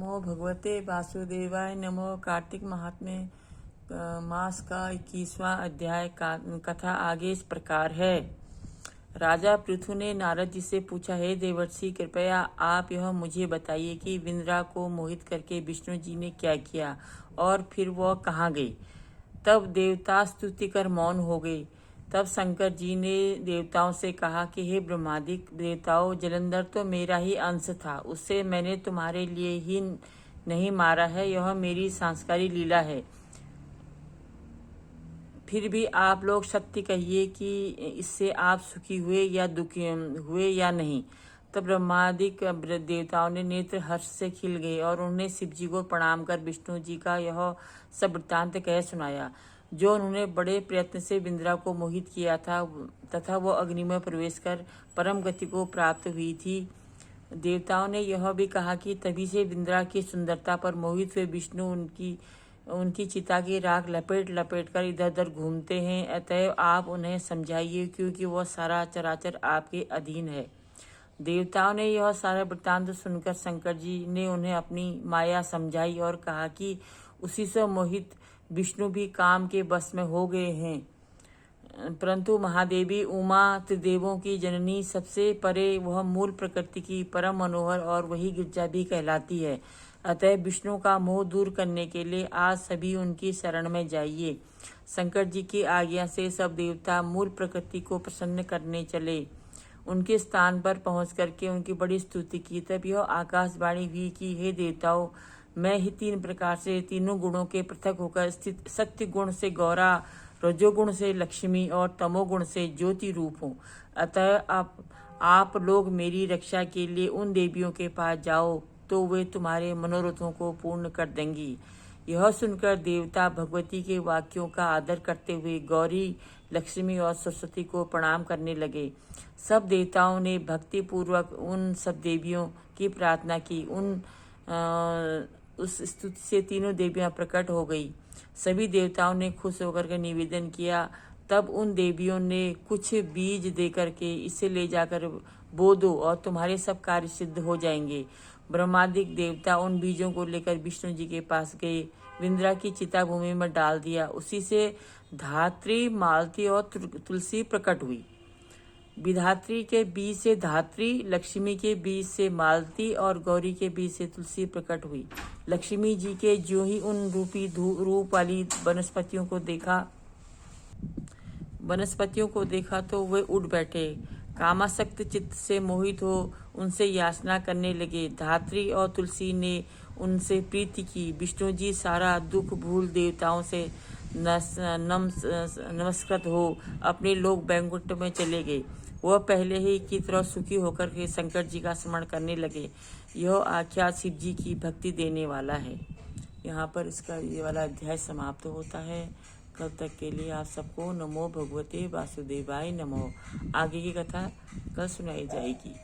नमो भगवते वासुदेवाय नमो। कार्तिक महात्म्य मास का 21वां अध्याय का कथा आगे इस प्रकार है। राजा पृथु ने नारद जी से पूछा, हे देवर्षि, कृपया आप यह मुझे बताइए कि विंध्रा को मोहित करके विष्णु जी ने क्या किया और फिर वह कहाँ गई। तब देवता स्तुति कर मौन हो गए। तब शंकर जी ने देवताओं से कहा कि हे ब्रह्मादिक देवताओं, जलंधर तो मेरा ही अंश था, उससे मैंने तुम्हारे लिए ही नहीं मारा है, यह मेरी सांस्कारी लीला है। फिर भी आप लोग सत्य कहिए कि इससे आप सुखी हुए या दुखी हुए या नहीं। तब ब्रह्मादिक देवताओं ने नेत्र हर्ष से खिल गए और उन्होंने शिव जी को प्रणाम कर विष्णु जी का यह सब वृत्तांत कह सुनाया, जो उन्होंने बड़े प्रयत्न से विंध्रा को मोहित किया था तथा वो अग्नि में प्रवेश कर परम गति को प्राप्त हुई थी। देवताओं ने यह भी कहा कि तभी से विंध्रा की सुंदरता पर मोहित हुए विष्णु उनकी चिता की राख लपेट लपेट कर इधर उधर घूमते हैं। अतएव आप उन्हें समझाइए, क्योंकि वह सारा चराचर आपके अधीन है। देवताओं ने यह सारा वृत्तांत सुनकर शंकर जी ने उन्हें अपनी माया समझाई और कहा कि उसी से मोहित विष्णु भी काम के बस में हो गए हैं। परंतु महादेवी उमा त्रिदेवों की जननी, सबसे परे वह मूल प्रकृति की परम मनोहर और वही गिरजा भी कहलाती है। अतः विष्णु का मोह दूर करने के लिए आज सभी उनकी शरण में जाइए। शंकर जी की आज्ञा से सब देवता मूल प्रकृति को प्रसन्न करने चले। उनके स्थान पर पहुंच करके उनकी बड़ी स्तुति की। तब यह आकाशवाणी हुई कि हे देवताओं, मैं ही तीन प्रकार से तीनों गुणों के पृथक होकर स्थित सत्य गुण से गौरा, रजोगुण से लक्ष्मी और तमोगुण से ज्योति रूप हूँ। अतः आप लोग मेरी रक्षा के लिए उन देवियों के पास जाओ, तो वे तुम्हारे मनोरथों को पूर्ण कर देंगी। यह सुनकर देवता भगवती के वाक्यों का आदर करते हुए गौरी, लक्ष्मी और सरस्वती को प्रणाम करने लगे। सब देवताओं ने भक्ति पूर्वक उन सब देवियों की प्रार्थना की। उस स्तुति से तीनों देवियां प्रकट हो गई। सभी देवताओं ने खुश होकर के निवेदन किया। तब उन देवियों ने कुछ बीज देकर के इसे ले जाकर बो दो और तुम्हारे सब कार्य सिद्ध हो जाएंगे। ब्रह्मादिक देवता उन बीजों को लेकर विष्णु जी के पास गए, विंध्रा की चिता भूमि में डाल दिया। उसी से धात्री, मालती और तुलसी प्रकट हुई। विधात्री के बीज से धात्री, लक्ष्मी के बीज से मालती और गौरी के बीज से तुलसी प्रकट हुई। लक्ष्मी जी के जो ही उन रूप वाली वनस्पतियों को देखा तो वे उठ बैठे। कामासक्त चित्त से मोहित हो उनसे याचना करने लगे। धात्री और तुलसी ने उनसे प्रीति की। विष्णु जी सारा दुख भूल देवताओं से नमस्कृत हो अपने लोक बैंकुट में चले गए। वह पहले ही की तरह सुखी होकर के शंकर जी का स्मरण करने लगे। यह आख्या शिव जी की भक्ति देने वाला है। यहाँ पर इसका ये वाला अध्याय समाप्त होता है। कल तक के लिए आप सबको नमो भगवते वासुदेवाय नमो। आगे की कथा कल सुनाई जाएगी।